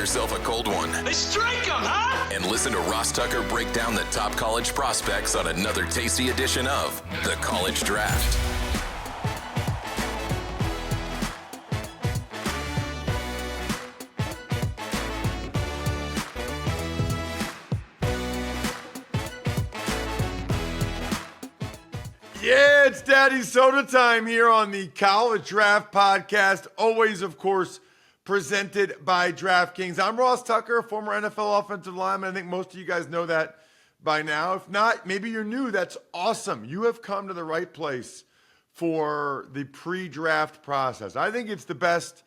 yourself a cold one. They strike 'em, huh? And listen to Ross Tucker break down the top college prospects on another tasty edition of The College Draft. Yeah, it's Daddy Soda time here on the College Draft Podcast. Always, of course, presented by DraftKings. I'm Ross Tucker, former NFL offensive lineman. I think most of you guys know that by now. If not, maybe you're new. That's awesome. You have come to the right place for the pre-draft process. I think it's the best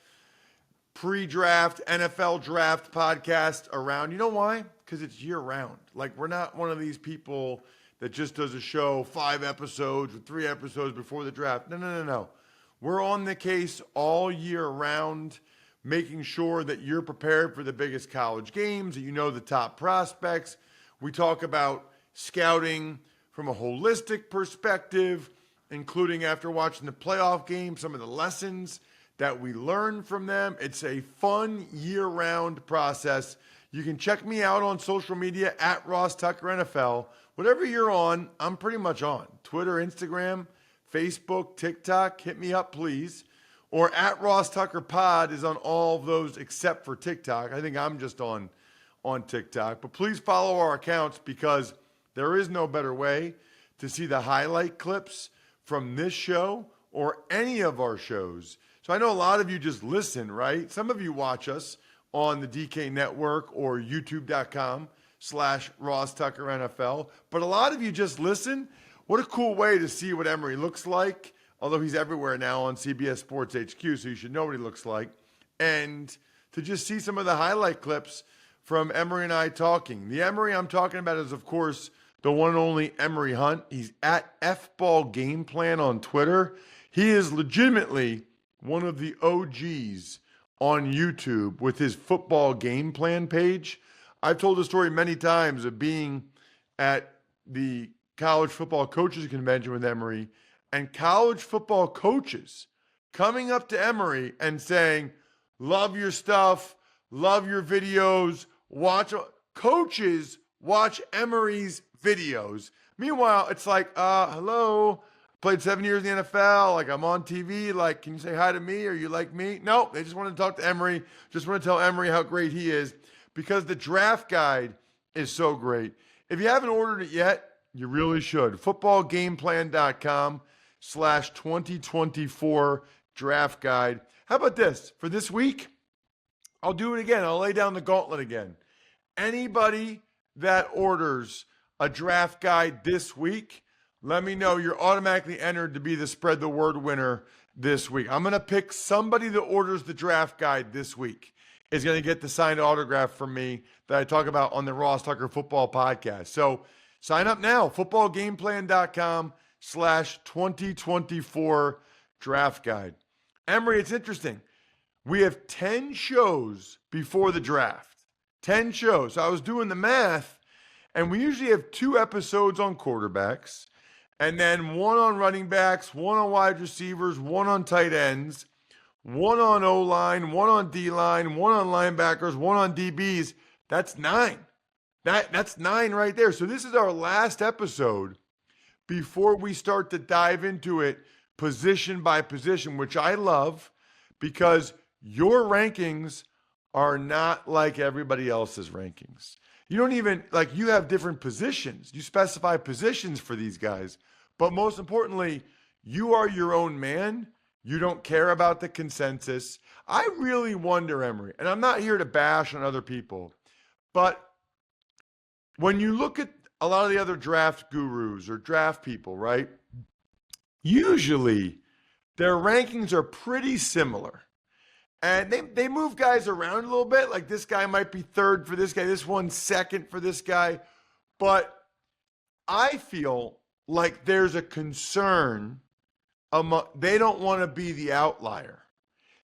pre-draft NFL draft podcast around. You know why? Because it's year-round. Like, we're not one of these people that just does a show 5 episodes or 3 episodes before the draft. No. We're on the case all year round, making sure that you're prepared for the biggest college games, that you know the top prospects. We talk about scouting from a holistic perspective, including after watching the playoff game, some of the lessons that we learn from them. It's a fun year-round process. You can check me out on social media at Ross Tucker NFL. Whatever you're on, I'm pretty much on. Twitter, Instagram, Facebook, TikTok. Hit me up, please. Or at Ross Tucker Pod is on all of those except for TikTok. I think I'm just on TikTok. But please follow our accounts because there is no better way to see the highlight clips from this show or any of our shows. So I know a lot of you just listen, right? Some of you watch us on the DK Network or youtube.com/Ross Tucker NFL. But a lot of you just listen. What a cool way to see what Emory looks like, although he's everywhere now on CBS Sports HQ, so you should know what he looks like. And to just see some of the highlight clips from Emory and I talking. The Emory I'm talking about is, of course, the one and only Emory Hunt. He's at F-Ball Game Plan on Twitter. He is legitimately one of the OGs on YouTube with his football game plan page. I've told the story many times of being at the college football coaches convention with Emory and college football coaches coming up to Emory and saying, love your stuff, love your videos, coaches watch Emory's videos. Meanwhile, it's like, hello, played 7 years in the NFL, like I'm on TV, like, can you say hi to me? Are you like me? No, they just want to talk to Emory, just want to tell Emory how great he is because the draft guide is so great. If you haven't ordered it yet, you really should. Footballgameplan.com/2024 draft guide. How about this? For this week, I'll do it again. I'll lay down the gauntlet again. Anybody that orders a draft guide this week, let me know. You're automatically entered to be the Spread the Word winner this week. I'm going to pick somebody that orders the draft guide this week is going to get the signed autograph from me that I talk about on the Ross Tucker Football Podcast. So sign up now. Footballgameplan.com/2024 draft guide. Emory, it's interesting. We have 10 shows before the draft. 10 shows. So I was doing the math, and we usually have 2 episodes on quarterbacks, and then 1 on running backs, 1 on wide receivers, 1 on tight ends, 1 on O-line, 1 on D-line, 1 on linebackers, 1 on DBs. That's 9. That's 9 right there. So this is our last episode before we start to dive into it position by position, which I love because your rankings are not like everybody else's rankings. You don't even, like, you have different positions. You specify positions for these guys. But most importantly, you are your own man. You don't care about the consensus. I really wonder, Emory, and I'm not here to bash on other people, but when you look at a lot of the other draft gurus or draft people, right, usually their rankings are pretty similar. And they move guys around a little bit. Like this guy might be 3rd for this guy. This one's 2nd for this guy. But I feel like there's a concern they don't want to be the outlier.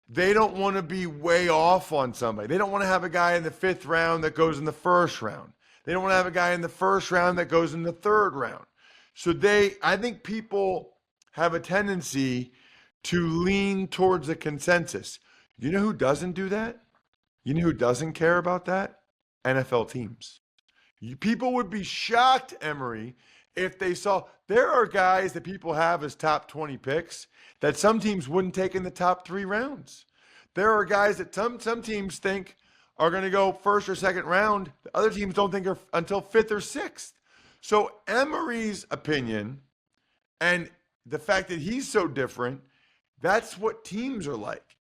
They don't want to be way off on somebody. They don't want to have a guy in the 5th round that goes in the 1st round. They don't want to have a guy in the 1st round that goes in the 3rd round. So I think people have a tendency to lean towards a consensus. You know who doesn't do that? You know who doesn't care about that? NFL teams. People would be shocked, Emory, if they saw there are guys that people have as top 20 picks that some teams wouldn't take in the top 3 rounds. There are guys that some teams think are going to go first or second round. The other teams don't think are until fifth or sixth. So Emory's opinion and the fact that he's so different, that's what teams are like.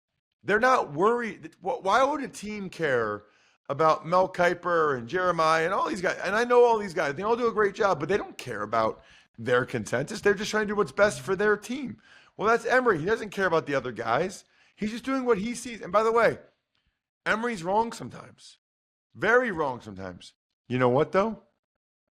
They're not worried. Why would a team care about Mel Kiper and Jeremiah and all these guys? And I know all these guys. They all do a great job, but they don't care about their consensus. They're just trying to do what's best for their team. Well, that's Emory. He doesn't care about the other guys. He's just doing what he sees. And by the way, Emory's wrong sometimes. Very wrong sometimes. You know what, though?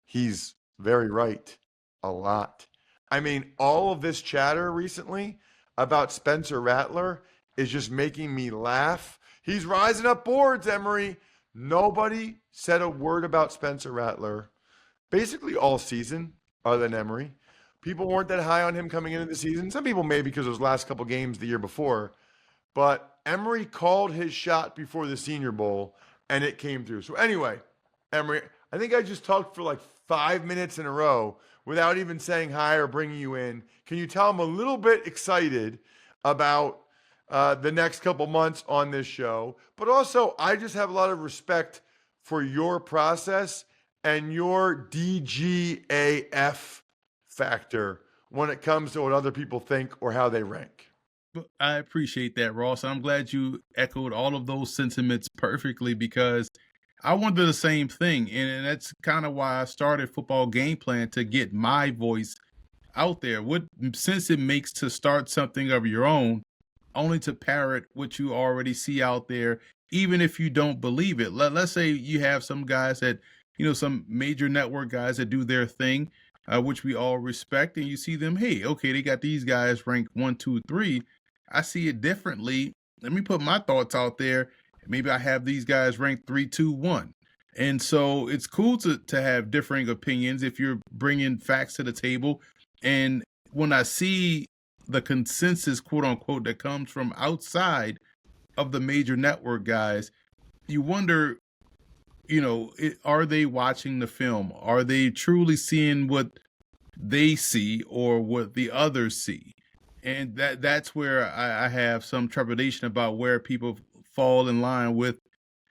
He's very right a lot. I mean, all of this chatter recently about Spencer Rattler is just making me laugh. He's rising up boards, Emory. Nobody said a word about Spencer Rattler basically all season other than Emory. People weren't that high on him coming into the season. Some people may because of those last couple games the year before. But Emory called his shot before the Senior Bowl, and it came through. So anyway, Emory, I think I just talked for like 5 minutes in a row without even saying hi or bringing you in. Can you tell I'm a little bit excited about the next couple months on this show? But also, I just have a lot of respect for your process and your DGAF factor when it comes to what other people think or how they rank. I appreciate that, Ross. I'm glad you echoed all of those sentiments perfectly because I wanted the same thing. And that's kind of why I started Football Game Plan, to get my voice out there. What sense it makes to start something of your own, only to parrot what you already see out there, even if you don't believe it. Let's say you have some guys that, some major network guys that do their thing, which we all respect, and you see them, hey, okay, they got these guys ranked 1, 2, 3. I see it differently. Let me put my thoughts out there. Maybe I have these guys ranked 3, 2, 1. And so it's cool to have differing opinions if you're bringing facts to the table. And when I see the consensus, quote unquote, that comes from outside of the major network guys, you wonder, are they watching the film? Are they truly seeing what they see or what the others see? And that's where I have some trepidation about where people fall in line with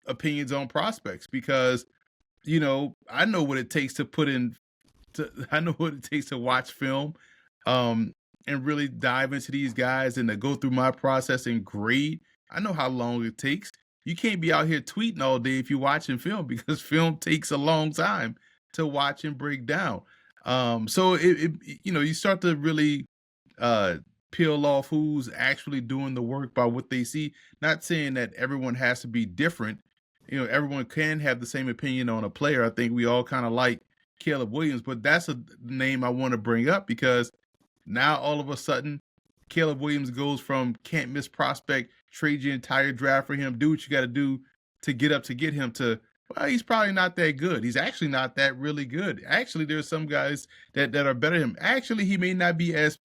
opinions on prospects, because, I know what it takes I know what it takes to watch film, and really dive into these guys and to go through my process and grade. I know how long it takes. You can't be out here tweeting all day if you're watching film, because film takes a long time to watch and break down. So you start to really peel off who's actually doing the work by what they see. Not saying that everyone has to be different. Everyone can have the same opinion on a player. I think we all kind of like Caleb Williams, but that's a name I want to bring up because now all of a sudden Caleb Williams goes from can't miss prospect, trade your entire draft for him, do what you got to do to get up to get him, to, well, he's probably not that good. He's actually not that really good. Actually, there's some guys that are better than him. Actually, he may not be as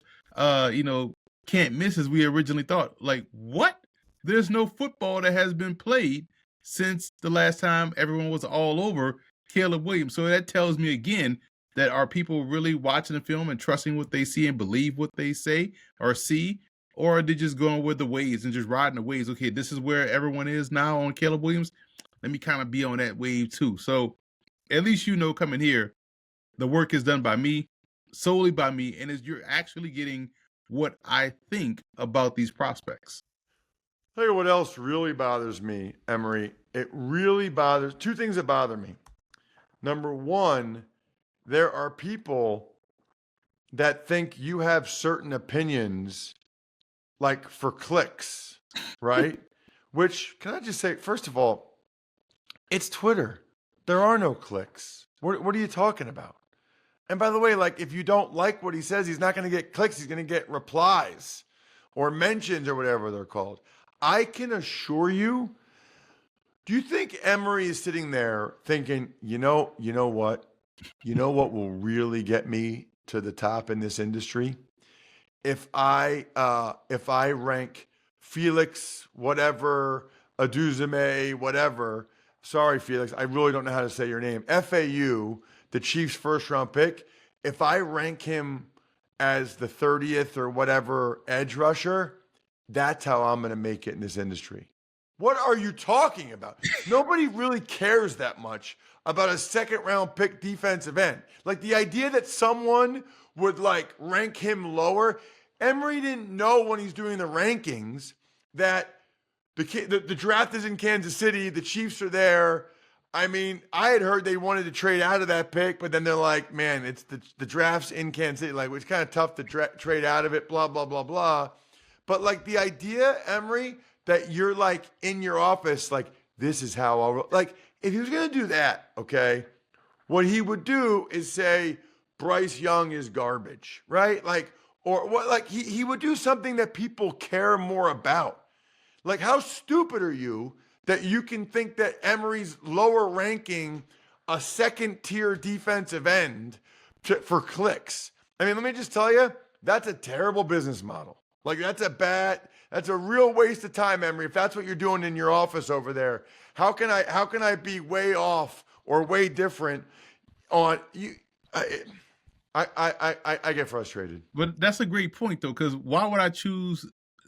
can't miss as we originally thought. Like, what? There's no football that has been played since the last time everyone was all over Caleb Williams. So that tells me again that are people really watching the film and trusting what they see and believe what they say or see, or are they just going with the waves and just riding the waves? Okay, this is where everyone is now on Caleb Williams. Let me kind of be on that wave too. So at least coming here, the work is done by me, solely by me, and you're actually getting what I think about these prospects. Tell you what else really bothers me, Emory. It really bothers, two things that bother me. Number one, there are people that think you have certain opinions like for clicks, right? Which, can I just say, first of all, it's Twitter. There are no clicks. What are you talking about? And by the way, like, if you don't like what he says, he's not going to get clicks. He's going to get replies or mentions or whatever they're called. I can assure you, do you think Emory is sitting there thinking, you know what? You know what will really get me to the top in this industry? If I rank Felix, whatever, Aduzame, whatever. Sorry, Felix, I really don't know how to say your name. FAU, the Chiefs' first-round pick. If I rank him as the 30th or whatever edge rusher, that's how I'm going to make it in this industry. What are you talking about? Nobody really cares that much about a second-round pick defensive end. Like the idea that someone would like rank him lower. Emory didn't know when he's doing the rankings that the draft is in Kansas City. The Chiefs are there. I mean, I had heard they wanted to trade out of that pick, but then they're like, man, it's the draft's in Kansas City. Like, it's kind of tough to trade out of it, blah, blah, blah, blah. But like the idea, Emory, that you're like in your office, like, this is how I'll, like, if he was going to do that, okay, what he would do is say, Bryce Young is garbage, right? Like, or what, like he would do something that people care more about. Like, how stupid are you that you can think that Emory's lower ranking a second tier defensive end for clicks? I mean, let me just tell you, that's a terrible business model. Like, that's a real waste of time, Emory. If that's what you're doing in your office over there, how can I be way off or way different on you? I get frustrated. But that's a great point, though, because why would I choose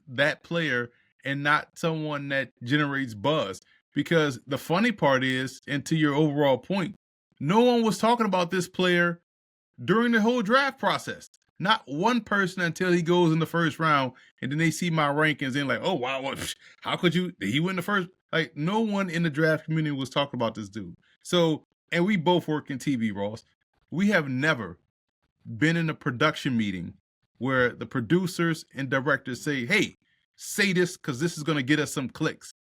that player and not someone that generates buzz? Because the funny part is, and to your overall point, no one was talking about this player during the whole draft process. Not one person until he goes in the first round, and then they see my rankings and like, oh wow, what, how could you? Did he win the first? Like, no one in the draft community was talking about this dude. So, and we both work in TV, Ross. We have never been in a production meeting where the producers and directors say, hey, say this because this is going to get us some clicks.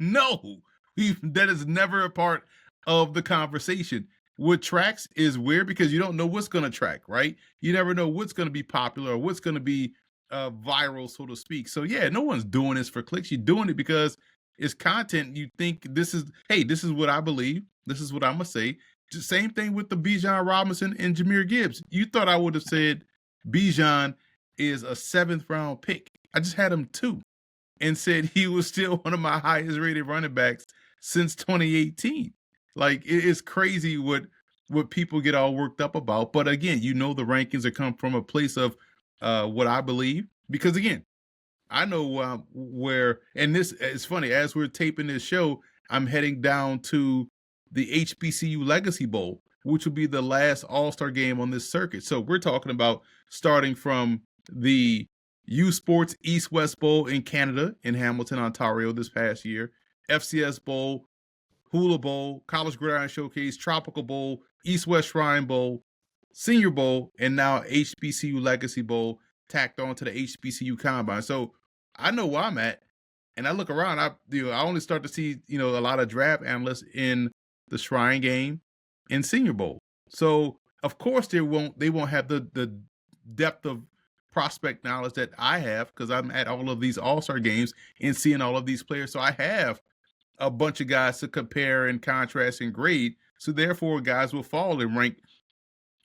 No, that is never a part of the conversation. What tracks is weird because you don't know what's going to track, right? You never know what's going to be popular or what's going to be viral, so to speak. So yeah, no one's doing this for clicks. You're doing it because it's content. You think this is, hey, this is what I believe. This is what I'm going to say. Just same thing with the Bijan Robinson and Jahmyr Gibbs. You thought I would have said Bijan is a 7th round pick. I just had him 2 and said he was still one of my highest rated running backs since 2018. Like, it is crazy what people get all worked up about. But again, the rankings are come from a place of what I believe. Because again, I know where, and this is funny, as we're taping this show, I'm heading down to the HBCU Legacy Bowl, which will be the last All-Star game on this circuit. So we're talking about starting from the U Sports East-West Bowl in Canada, in Hamilton, Ontario this past year, FCS Bowl, Hula Bowl, College Gridiron Showcase, Tropical Bowl, East-West Shrine Bowl, Senior Bowl, and now HBCU Legacy Bowl tacked on to the HBCU Combine. So I know where I'm at, and I look around. I only start to see a lot of draft analysts in the Shrine Game and Senior Bowl. So of course they won't have the depth of prospect knowledge that I have because I'm at all of these All-Star games and seeing all of these players. So I have a bunch of guys to compare and contrast and grade. So therefore, guys will fall and rank.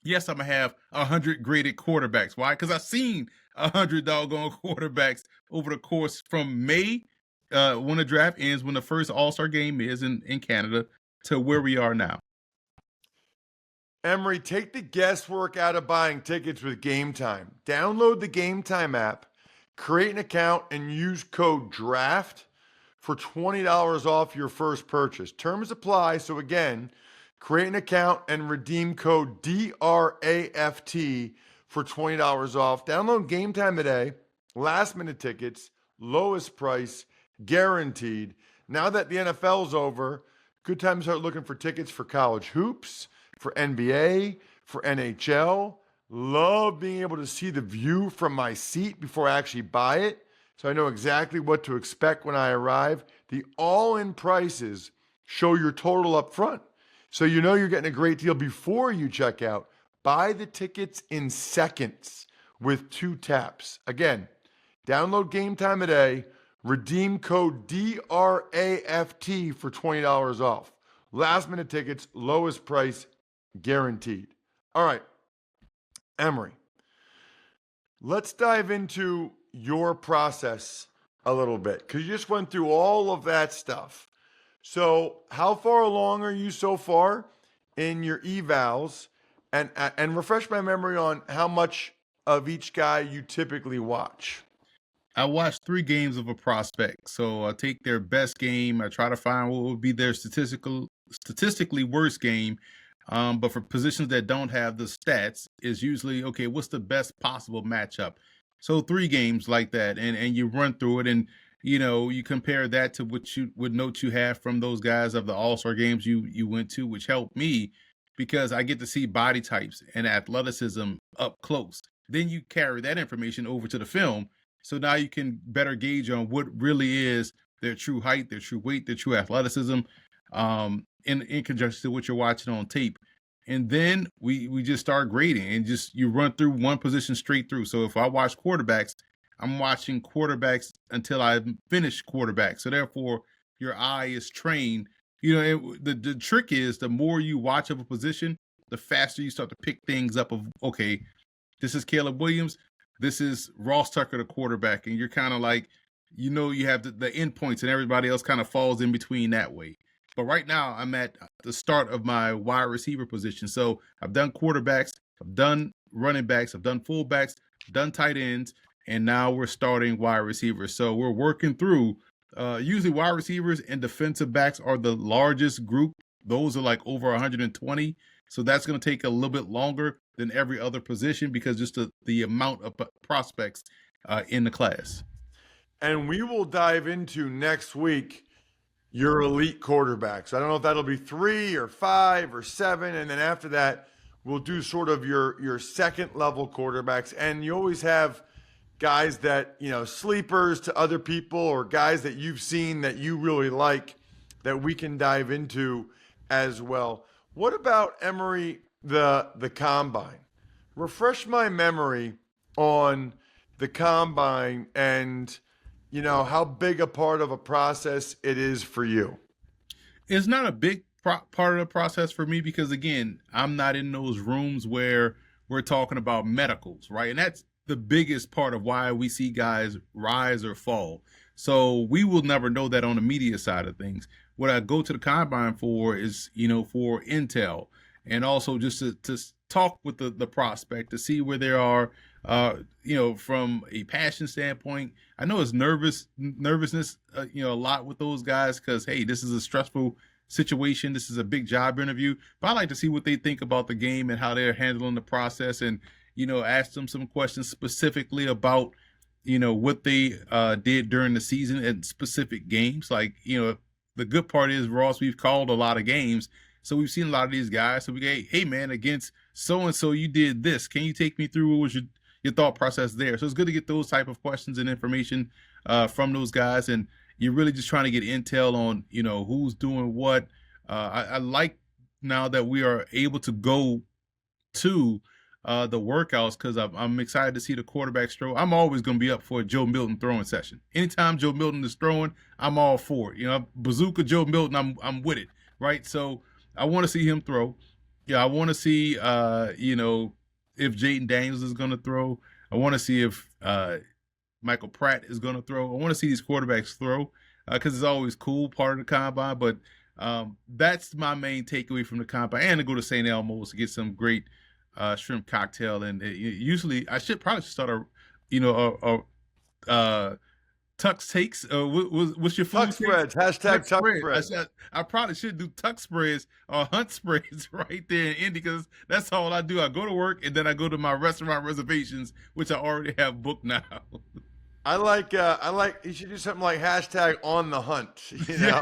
Yes, I'm gonna have 100 graded quarterbacks. Why? Because I've seen 100 doggone quarterbacks over the course from May, when the draft ends, when the first All-Star game is in Canada, to where we are now. Emory, take the guesswork out of buying tickets with Game Time. Download the Game Time app, create an account, and use code DRAFT for $20 off your first purchase. Terms apply. So again, create an account and redeem code DRAFT for $20 off. Download Game Time today. Last minute tickets, lowest price, guaranteed. Now that the NFL's over, good time to start looking for tickets for college hoops, for NBA, for NHL. Love being able to see the view from my seat before I actually buy it, so I know exactly what to expect when I arrive. The all-in prices show your total up front, so you know you're getting a great deal before you check out. Buy the tickets in seconds with 2 taps. Again, download Game Time today. Redeem code DRAFT for $20 off. Last minute tickets, lowest price, guaranteed. All right, Emory, let's dive into your process a little bit because you just went through all of that stuff. So, how far along are you so far in your evals? And refresh my memory on how much of each guy you typically watch. I watch 3 games of a prospect. So I take their best game. I try to find what would be their statistically worst game. But for positions that don't have the stats, is usually okay. What's the best possible matchup? So 3 games like that, and you run through it, and you compare that to what notes you have from those guys of the All Star games you went to, which helped me because I get to see body types and athleticism up close. Then you carry that information over to the film, so now you can better gauge on what really is their true height, their true weight, their true athleticism, in conjunction to what you're watching on tape. And then we just start grading and just you run through one position straight through. So if I watch quarterbacks, I'm watching quarterbacks until I finish quarterback. So therefore, your eye is trained. The trick is the more you watch of a position, the faster you start to pick things up. Of okay, this is Caleb Williams. This is Ross Tucker, the quarterback, and you're kind of like, you have the endpoints, and everybody else kind of falls in between that way. But right now, I'm at the start of my wide receiver position. So I've done quarterbacks, I've done running backs, I've done fullbacks, I've done tight ends, and now we're starting wide receivers. So we're working through. Usually, wide receivers and defensive backs are the largest group. Those are like over 120. So that's going to take a little bit longer than every other position because just the amount of prospects in the class. And we will dive into next week your elite quarterbacks. I don't know if that'll be 3 or 5 or 7. And then after that, we'll do sort of your second level quarterbacks. And you always have guys that, sleepers to other people or guys that you've seen that you really like that we can dive into as well. What about Emory, the combine? Refresh my memory on the combine and how big a part of a process it is for you. It's not a big part of the process for me because, again, I'm not in those rooms where we're talking about medicals, right? And that's the biggest part of why we see guys rise or fall. So we will never know that on the media side of things. What I go to the combine for is, for intel and also just to talk with the prospect to see where they are, from a passion standpoint. I know it's nervousness, a lot with those guys because, hey, this is a stressful situation. This is a big job interview. But I like to see what they think about the game and how they're handling the process and, ask them some questions specifically about, what they did during the season and specific games. Like, the good part is, Ross, we've called a lot of games. So we've seen a lot of these guys. So we go, hey, man, against so-and-so, you did this. Can you take me through what was your thought process there? So it's good to get those type of questions and information from those guys. And you're really just trying to get intel on, who's doing what. I like now that we are able to go to the workouts because I'm excited to see the quarterbacks throw. I'm always going to be up for a Joe Milton throwing session. Anytime Joe Milton is throwing, I'm all for it. Bazooka Joe Milton, I'm with it, right? So I want to see him throw. Yeah, I want to see, if Jaden Daniels is going to throw. I want to see if Michael Pratt is going to throw. I want to see these quarterbacks throw because it's always cool part of the combine. But that's my main takeaway from the combine. And to go to St. Elmo's to get some great shrimp cocktail. And usually I probably should start a Tux takes. What's your food? Tuck spreads. Hashtag Tuck spreads. I probably should do Tuck spreads or Hunt spreads right there in Indy because that's all I do. I go to work and then I go to my restaurant reservations, which I already have booked now. I like. You should do something like hashtag on the hunt,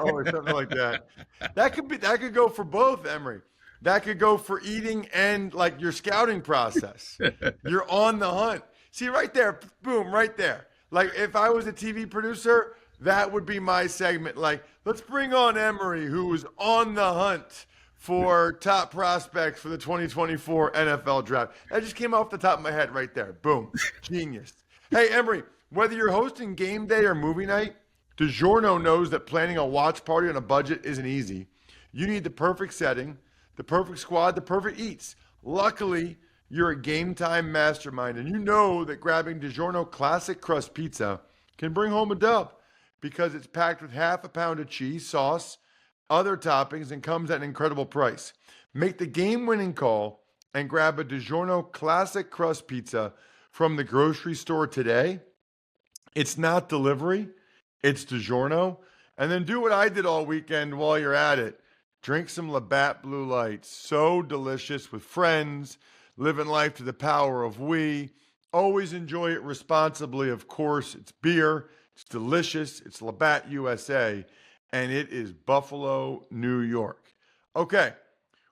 or something like that. That could go for both, Emory. That could go for eating and like your scouting process. You're on the hunt. See right there, boom, right there. Like if I was a TV producer, that would be my segment. Like, let's bring on Emory, who is on the hunt for top prospects for the 2024 NFL draft. That just came off the top of my head right there. Boom. Genius. Hey, Emory, whether you're hosting game day or movie night, DiGiorno knows that planning a watch party on a budget isn't easy. You need the perfect setting, the perfect squad, the perfect eats. Luckily, you're a game time mastermind, and you know that grabbing DiGiorno Classic Crust Pizza can bring home a dub because it's packed with half a pound of cheese, sauce, other toppings, and comes at an incredible price. Make the game-winning call and grab a DiGiorno Classic Crust Pizza from the grocery store today. It's not delivery, it's DiGiorno. And then do what I did all weekend while you're at it. Drink some Labatt Blue Lights. So delicious with friends, living life to the power of we. Always enjoy it responsibly, of course. It's beer, it's delicious, it's Labatt USA, and it is Buffalo, New York. Okay,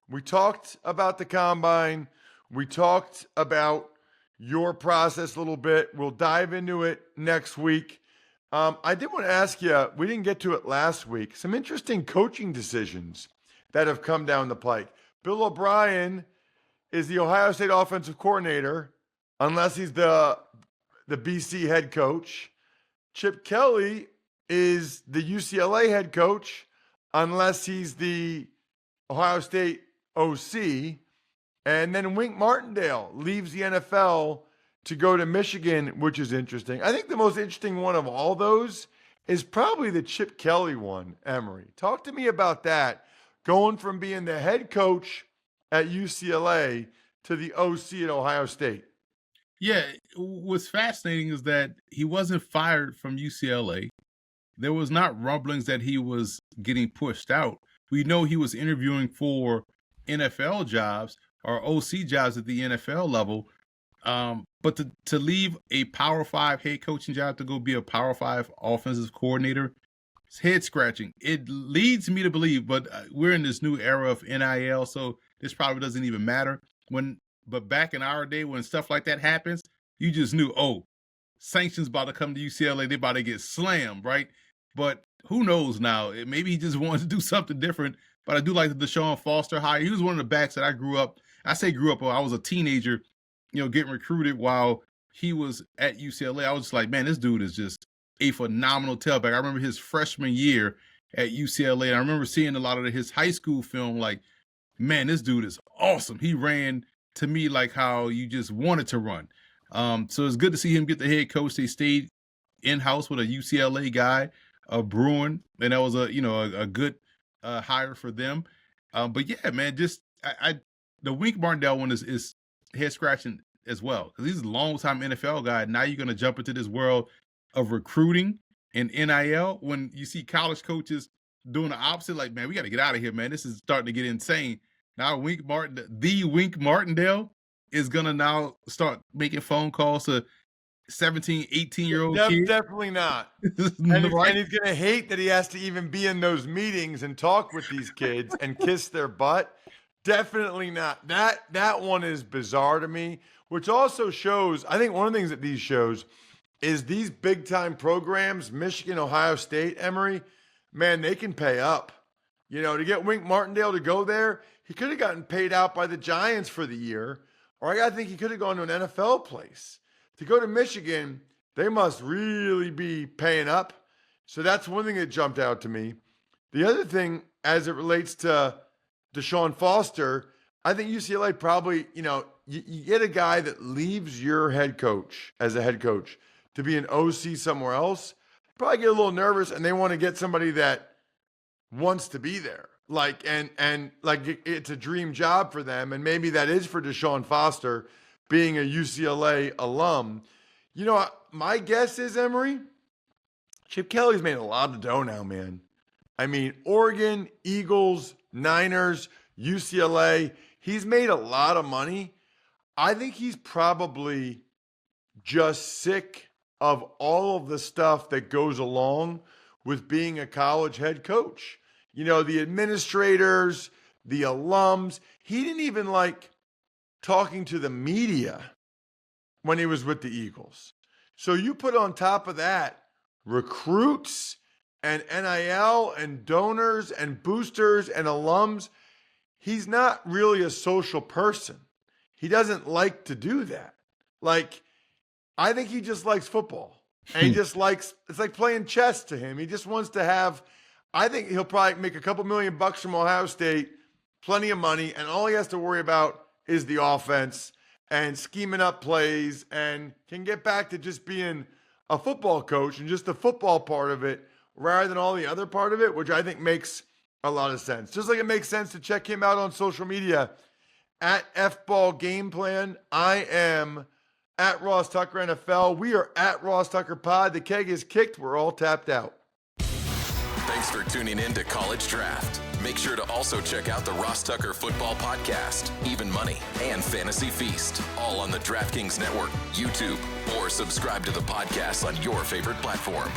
we talked about the combine. We talked about your process a little bit. We'll dive into it next week. I did want to ask you, we didn't get to it last week, some interesting coaching decisions that have come down the pike. Bill O'Brien is the Ohio State offensive coordinator, unless he's the BC head coach. Chip Kelly is the UCLA head coach, unless he's the Ohio State OC. And then Wink Martindale leaves the NFL to go to Michigan, which is interesting. I think the most interesting one of all those is probably the Chip Kelly one, Emory. Talk to me about that, going from being the head coach at UCLA to the OC at Ohio State. Yeah, what's fascinating is that he wasn't fired from UCLA. There was not rumblings that he was getting pushed out. We know he was interviewing for NFL jobs or OC jobs at the NFL level. But to leave a Power 5 head coaching job to go be a Power 5 offensive coordinator, it's head scratching. It leads me to believe, but we're in this new era of NIL, so this probably doesn't even matter. But back in our day, when stuff like that happens, you just knew, oh, sanctions about to come to UCLA, they about to get slammed, right? But who knows now? Maybe he just wanted to do something different. But I do like the Deshaun Foster hire. He was one of the backs that I grew up. I was a teenager, getting recruited while he was at UCLA. I was just like, man, this dude is just a phenomenal tailback. I remember his freshman year at UCLA, and I remember seeing a lot of his high school film, like, man, this dude is awesome. He ran to me like how you just wanted to run. So it's good to see him get the head coach. They stayed in-house with a UCLA guy, Bruin, and that was a good hire for them. But yeah, man, just the Wink Martindale one is head scratching as well, because he's a long time NFL guy. Now you're going to jump into this world of recruiting and NIL when you see college coaches doing the opposite. Like, man, we got to get out of here, man. This is starting to get insane. Now Wink Martindale is going to now start making phone calls to 17, 18-year-old kids. Definitely not. And he's going to hate that he has to even be in those meetings and talk with these kids and kiss their butt. Definitely not. That one is bizarre to me, which also shows, I think one of the things that these shows is these big-time programs, Michigan, Ohio State, Emory, man, they can pay up. To get Wink Martindale to go there, he could have gotten paid out by the Giants for the year, or I think he could have gone to an NFL place. To go to Michigan, they must really be paying up. So that's one thing that jumped out to me. The other thing, as it relates to Deshaun Foster, I think UCLA probably, you get a guy that leaves your head coach as a head coach to be an OC somewhere else, probably get a little nervous, and they want to get somebody that wants to be there. And it's a dream job for them. And maybe that is for Deshaun Foster, being a UCLA alum. My guess is, Emory, Chip Kelly's made a lot of dough now, man. I mean, Oregon, Eagles, Niners, UCLA, he's made a lot of money. I think he's probably just sick of all of the stuff that goes along with being a college head coach. The administrators, the alums. He didn't even like talking to the media when he was with the Eagles. So you put on top of that recruits and NIL and donors and boosters and alums. He's not really a social person. He doesn't like to do that. I think he just likes football. And he just likes, it's like playing chess to him. He just wants to have, I think he'll probably make a couple $1 million from Ohio State, plenty of money, and all he has to worry about is the offense and scheming up plays, and can get back to just being a football coach and just the football part of it rather than all the other part of it, which I think makes a lot of sense. Just like it makes sense to check him out on social media at FBall Game Plan. I am at Ross Tucker NFL. We are at Ross Tucker Pod. The keg is kicked. We're all tapped out. Thanks for tuning in to College Draft. Make sure to also check out the Ross Tucker Football Podcast, Even Money, and Fantasy Feast, all on the DraftKings Network, YouTube, or subscribe to the podcast on your favorite platform.